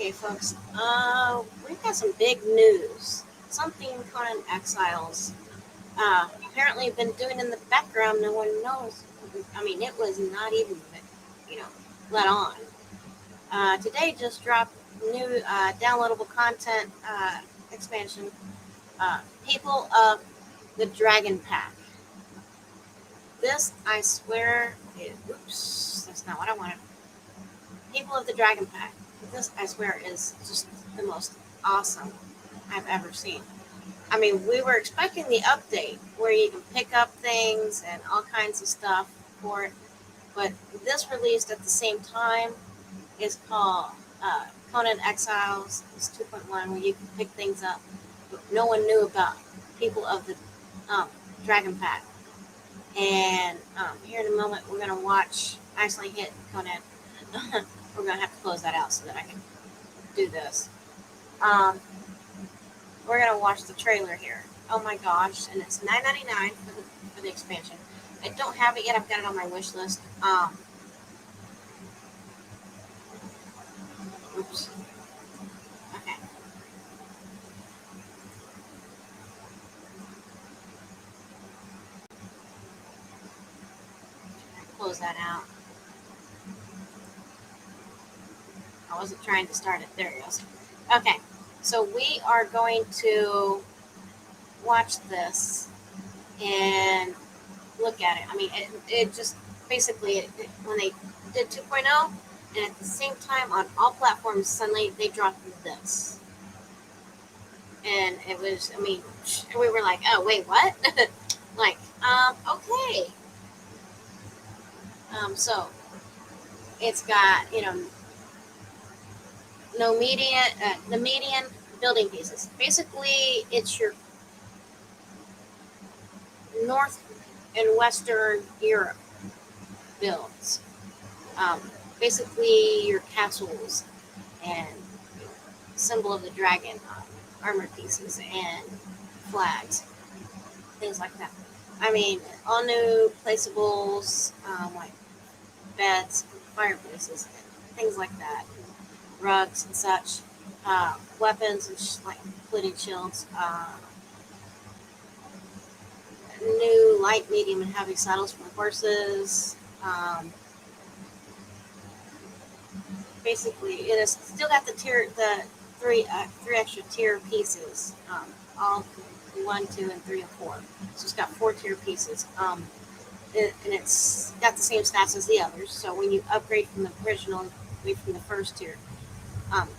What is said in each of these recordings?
Okay, folks. We've got some big news. Something Conan Exiles apparently been doing in the background. No one knows. I mean, it was not even, you know, let on. Today just dropped new downloadable content expansion. People of the Dragon Pack. This, I swear, oops, that's not what I wanted. People of the Dragon Pack. This, I swear, is just the most awesome I've ever seen. I mean, we were expecting the update where you can pick up things and all kinds of stuff for it, but this released at the same time is called Conan Exiles. It's 2.1 where you can pick things up, but no one knew about People of the um, Dragon Pack. And here in a moment, we're gonna watch. I actually hit Conan. We're gonna have to close that out so that I can do this. Um, we're gonna watch the trailer here. Oh my gosh! And it's $9.99 for the expansion. I don't have it yet. I've got it on my wish list. Oops. Okay. Close that out. I wasn't trying to start it. There it goes. Okay. So we are going to watch this and look at it. I mean, it just basically when they did 2.0, and at the same time on all platforms, suddenly they dropped this, and it was. I mean, we were like, oh wait, what? Like, okay. So it's got no median, the median building pieces. Basically, it's your North and Western Europe builds. Um, basically, your castles and symbol of the dragon, armor pieces and flags, things like that. I mean, all new placeables, like beds, fireplaces, things like that, rugs and such, weapons, and like including shields, new light, medium, and heavy saddles for the horses. Basically, it has still got the three extra tier pieces, all 1, 2, and 3, and 4. So it's got 4 tier pieces. And it's got the same stats as the others. So when you upgrade from the original, from the first tier, um,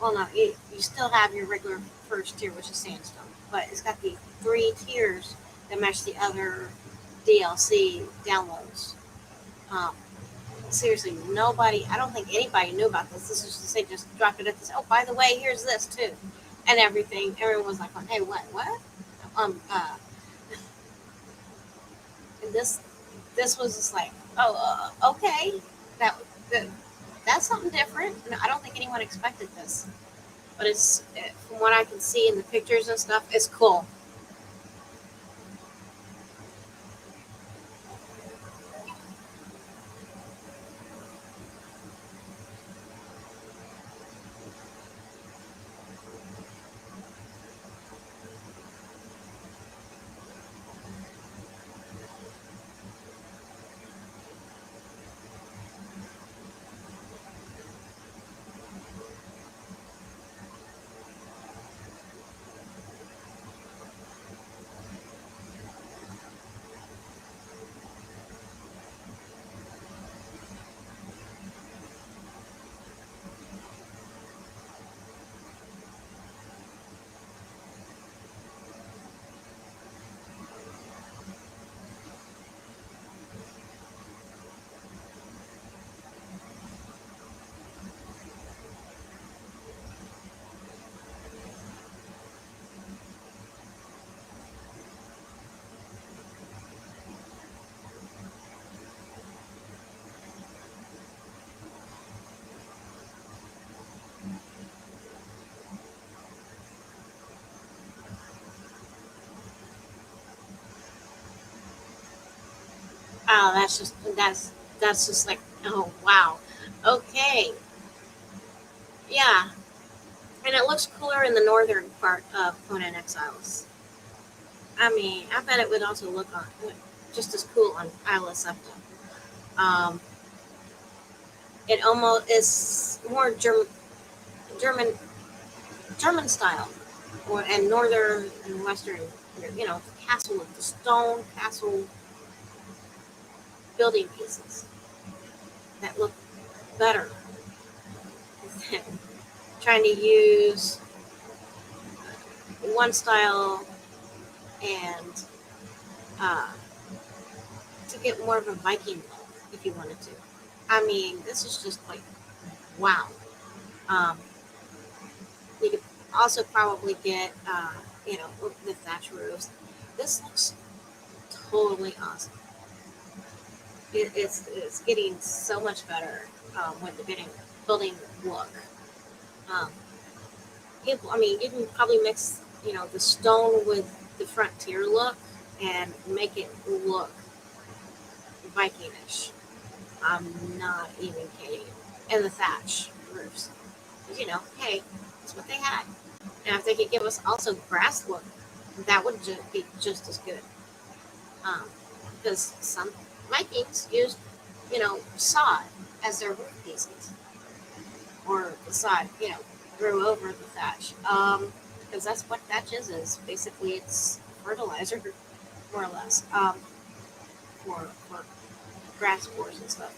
well, no, you still have your regular first tier, which is sandstone, but it's got the 3 tiers that match the other DLC downloads. Um, Seriously, nobody, I don't think anybody knew about this. This is just, they just dropped it at this. Oh, by the way, here's this too, and everything. Everyone was like, "Hey, what?" Um, uh, and this was just like, oh, okay, that, that that's something different. No, I don't think anyone expected this, but from what I can see in the pictures and stuff, it's cool. Oh, that's just like, oh wow, okay. Yeah, and it looks cooler in the northern part of Conan Exiles. I mean, I bet it would also look on just as cool on Isla Septa. Um, it almost is more German, German style, or and northern and western. Castle, the stone castle building pieces that look better than trying to use one style and uh, to get more of a Viking look if you wanted to. I mean, this is just like wow. Um, you could also probably get the thatch roofs. This looks totally awesome. It's getting so much better with the building look. Um, I mean, you can probably mix the stone with the frontier look and make it look Vikingish. I'm not even kidding. And the thatch roofs. 'Cause, hey, that's what they had. And if they could give us also grass look, that would be just as good. Because some Vikings used, sod as their roof pieces, or the sod, grew over the thatch. Because that's what thatch is. Basically, it's fertilizer, more or less, for grass spores and stuff.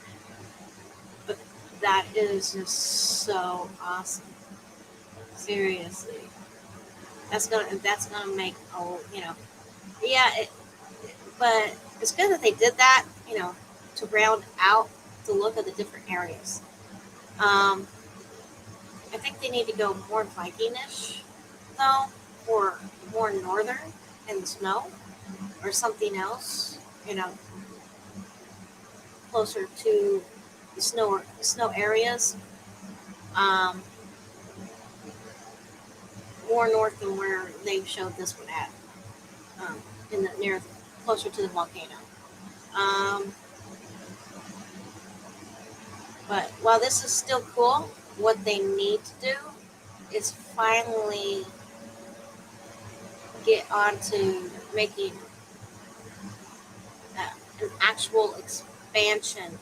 But that is just so awesome. Seriously, that's gonna make yeah. But it's good that they did that, to round out the look of the different areas. Um, I think they need to go more Vikingish though, or more northern in the snow, or something else, closer to the snow areas. Um, more north than where they showed this one at, in the near closer to the volcano. Um, but while this is still cool, what they need to do is finally get on to making an actual expansion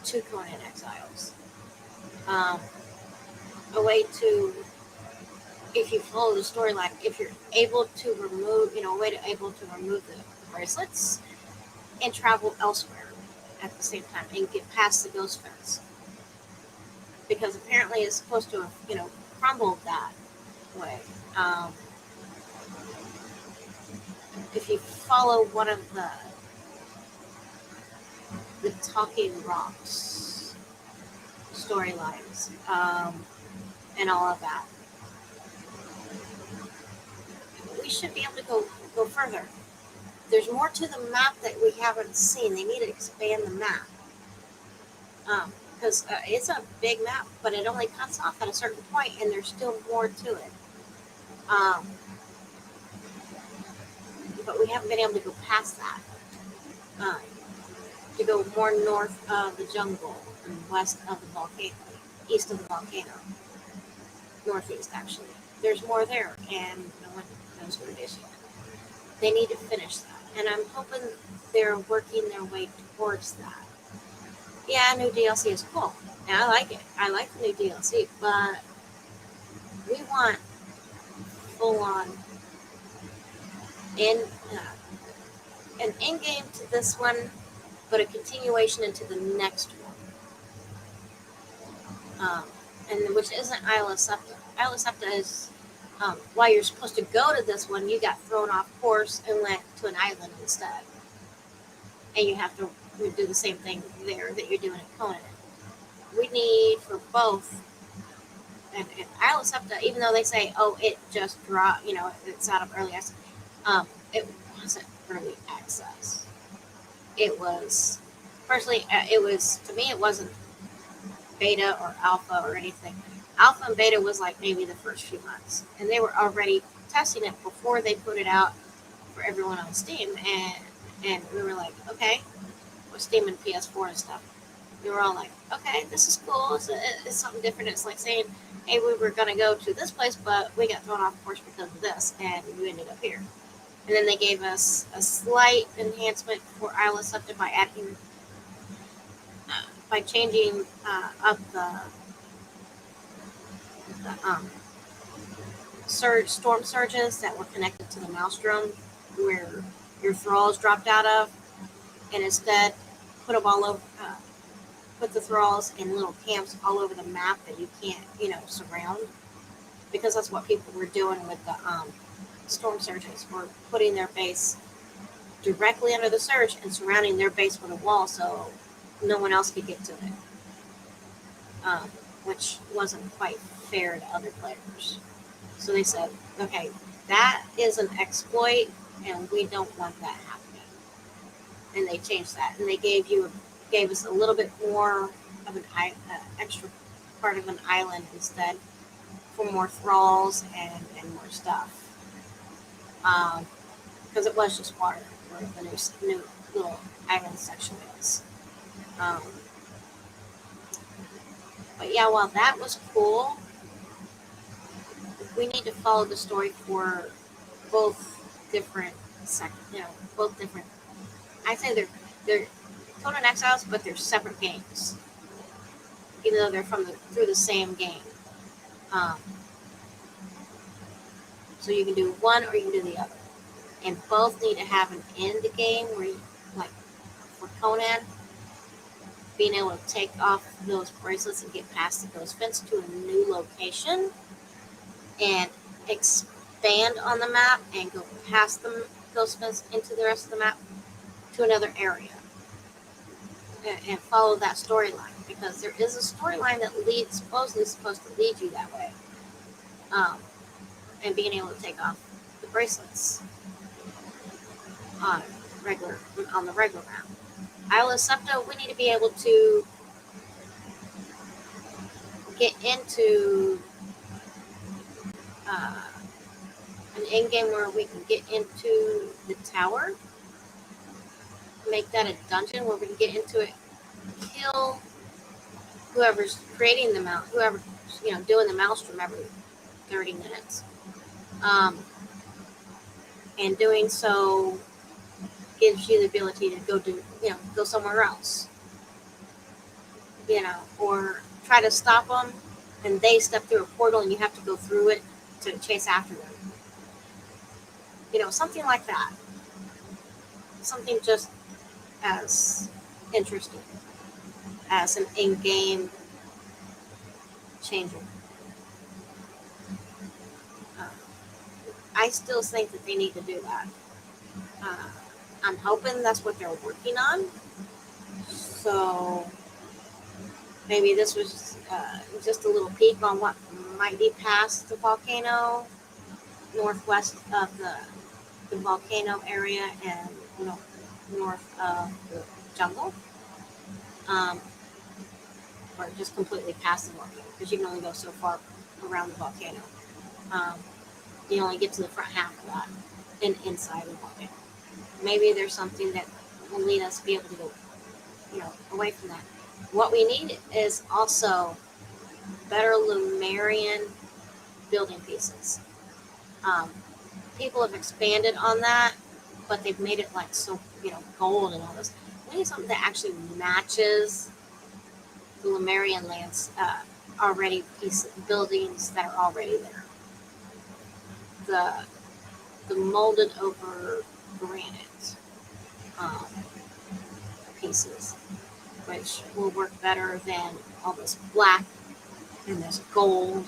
to Conan Exiles. Um, a way to, if you follow the storyline, if you're able to remove, a way to able to remove the bracelets and travel elsewhere at the same time and get past the ghost fence. Because apparently it's supposed to have, crumbled that way. Um, if you follow one of the Talking Rocks storylines, and all of that, we should be able to go further. There's more to the map that we haven't seen. They need to expand the map. Because it's a big map, but it only cuts off at a certain point, and there's still more to it. Um, but we haven't been able to go past that. To go more north of the jungle and west of the volcano, east of the volcano, northeast actually. There's more there, and no one knows what it is yet. They need to finish that, and I'm hoping they're working their way towards that. Yeah, new DLC is cool, and I like it. I like the new DLC, but we want full on in an in game to this one, but a continuation into the next one. And which isn't Isla Septa. Isla Septa is while you're supposed to go to this one, you got thrown off course and went to an island instead, and you have to do the same thing there that you're doing at Conan. We need for both. And Isla Septa, even though they say, oh, it just dropped, it's out of early access, it wasn't early access. It was, personally, to me, it wasn't beta or alpha or anything. Alpha and beta was like maybe the first few months, and they were already testing it before they put it out for everyone on Steam, and we were like, okay, with Steam and PS4 and stuff. We were all like, okay, this is cool. It's something different. It's like saying, hey, we were going to go to this place, but we got thrown off course because of this, and we ended up here. And then they gave us a slight enhancement for Isla Septa by adding, by changing up the storm surges that were connected to the maelstrom, where your thralls dropped out of, and instead put them all over. Put the thralls in little camps all over the map that you can't, surround, because that's what people were doing with the storm surges. Were putting their base directly under the surge and surrounding their base with a wall so no one else could get to it, which wasn't quite fair to other players. So they said, okay, that is an exploit, and we don't want that happening. And they changed that, and they gave us a little bit more of an extra part of an island instead, for more thralls and more stuff. Because it was just water where the new little island section is. But yeah, while that was cool, we need to follow the story for both different both different. I say they're Conan Exiles, but they're separate games, even though they're through the same game. So you can do one or you can do the other, and both need to have an end game where, like for Conan, being able to take off those bracelets and get past the ghost fence to a new location and expand on the map and go past the ghost fence into the rest of the map to another area, and follow that storyline, because there is a storyline that supposedly supposed to lead you that way, and being able to take off the bracelets on the regular map. Isla Septa, we need to be able to get into an end game where we can get into the tower, make that a dungeon where we can get into it, kill whoever's creating the whoever's doing the maelstrom every 30 minutes, and doing so gives you the ability to go somewhere else, or try to stop them, and they step through a portal and you have to go through it to chase after them. Something like that. Something just as interesting as an in-game changer. I still think that they need to do that. I'm hoping that's what they're working on. So maybe this was just a little peek on what might be past the volcano, northwest of the volcano area, and north of the jungle, or just completely past the volcano, because you can only go so far around the volcano. You only get to the front half of that and inside the volcano. Maybe there's something that will lead us to be able to go, away from that. What we need is also better Lemurian building pieces. People have expanded on that, but they've made it like so, gold and all this. We need something that actually matches the Lemurian lands, buildings that are already there. The molded over granite pieces, which will work better than all this black and this gold.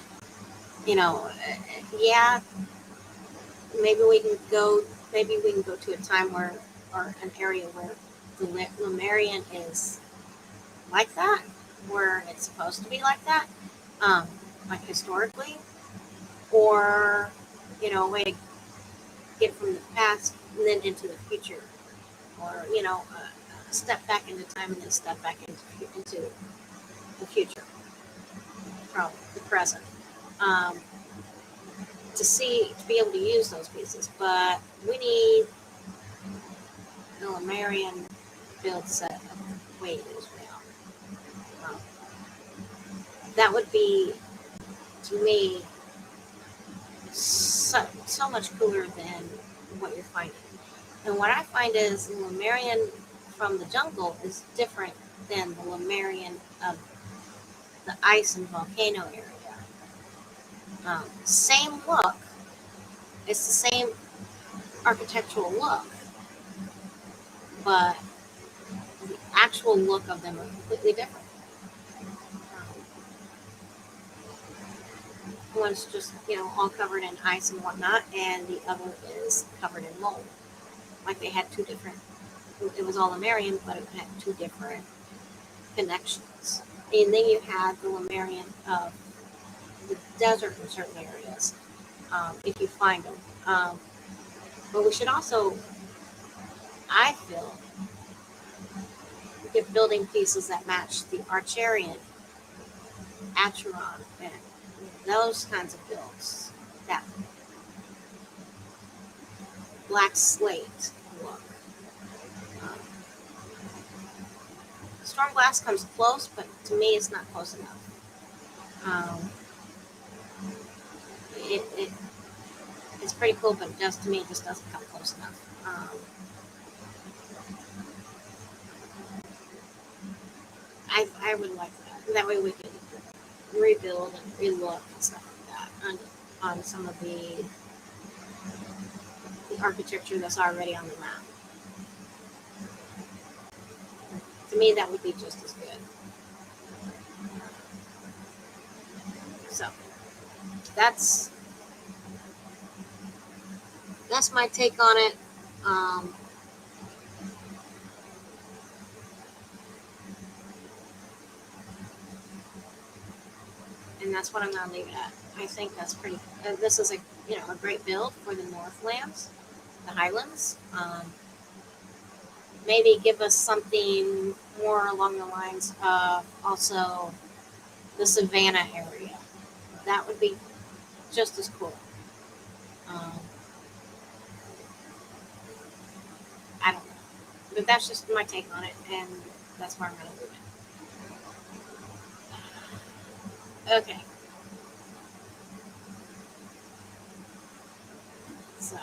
Yeah, maybe we can go to a time or an area where the Lemurian is like that, where it's supposed to be like that, like historically, or a way to get from the past and then into the future, or step back into time and then step back into the future from the present, to be able to use those pieces. But we need the Lemurian build set the way it is now. that would be, to me, so much cooler than what you're finding. And what I find is the Lemurian from the jungle is different than the Lemurian of the ice and volcano area. Same look, it's the same architectural look, but the actual look of them are completely different. One's just, all covered in ice and whatnot, and the other is covered in mold. Like they had two different, it was all Lemurian, but it had two different connections. And then you had the Lemurian of the desert in certain areas, if you find them. But we should also, I feel, get building pieces that match the Archerian, Acheron, and those kinds of builds. That black slate look. Stormglass comes close, but to me, it's not close enough. It's pretty cool, but to me, it just doesn't come close enough. I would like that. That way we can rebuild and relook and stuff like that on some of the architecture that's already on the map. To me, that would be just as good. So that's my take on it. And that's what I'm going to leave it at. I think that's pretty. This is a great build for the Northlands, the Highlands. Maybe give us something more along the lines of also the Savannah area. That would be just as cool. I don't know, but that's just my take on it, and that's where I'm going to leave it. Okay. So,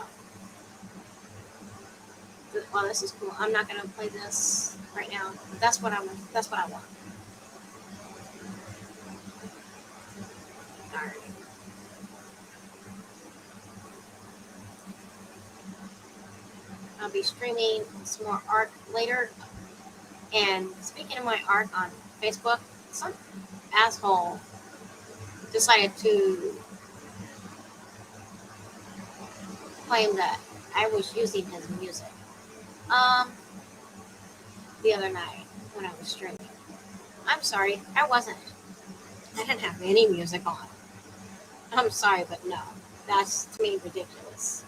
well, this is cool. I'm not going to play this right now. But that's what I want. That's what I want. All right. I'll be streaming some more art later. And speaking of my art on Facebook, some asshole decided to claim that I was using his music the other night when I was streaming. I'm sorry, I wasn't. I didn't have any music on. I'm sorry, but no. That's, to me, ridiculous.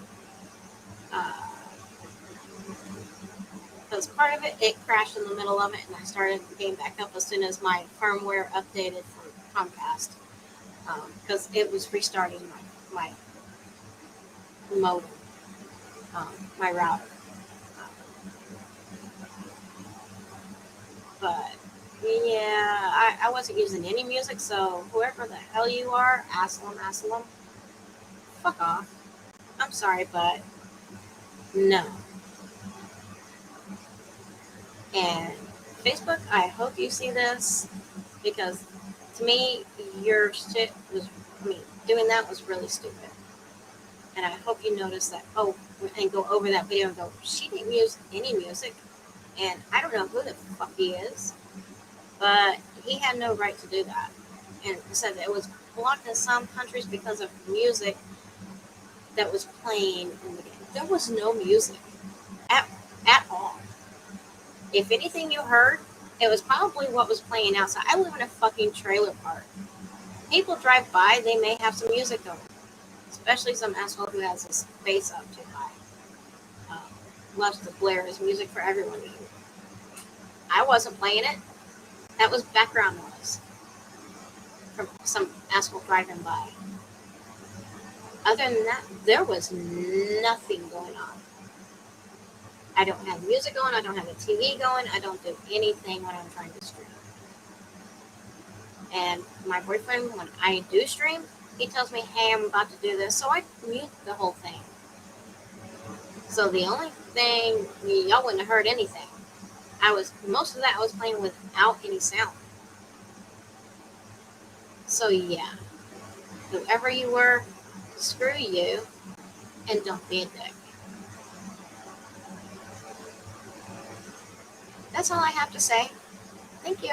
Because part of it crashed in the middle of it, and I started the game back up as soon as my firmware updated from Comcast. Because it was restarting my modem, my router. But yeah, I wasn't using any music, so whoever the hell you are, Aslam, fuck off. I'm sorry, but no. And Facebook, I hope you see this, because to me, your shit was, doing that was really stupid. And I hope you notice that, and go over that video and go, she didn't use any music. And I don't know who the fuck he is, but he had no right to do that. And said that it was blocked in some countries because of music that was playing in the game. There was no music at all. If anything you heard, it was probably what was playing outside. I live in a fucking trailer park. People drive by, they may have some music going. Especially some asshole who has his bass up too high. Loves to blare his music for everyone to hear. I wasn't playing it. That was background noise from some asshole driving by. Other than that, there was nothing going on. I don't have music going. I don't have a TV going. I don't do anything when I'm trying to stream. And my boyfriend, when I do stream, he tells me, "Hey, I'm about to do this," so I mute the whole thing. So the only thing y'all wouldn't have heard anything. Most of that I was playing without any sound. So yeah, whoever you were, screw you, and don't be a dick. That's all I have to say. Thank you.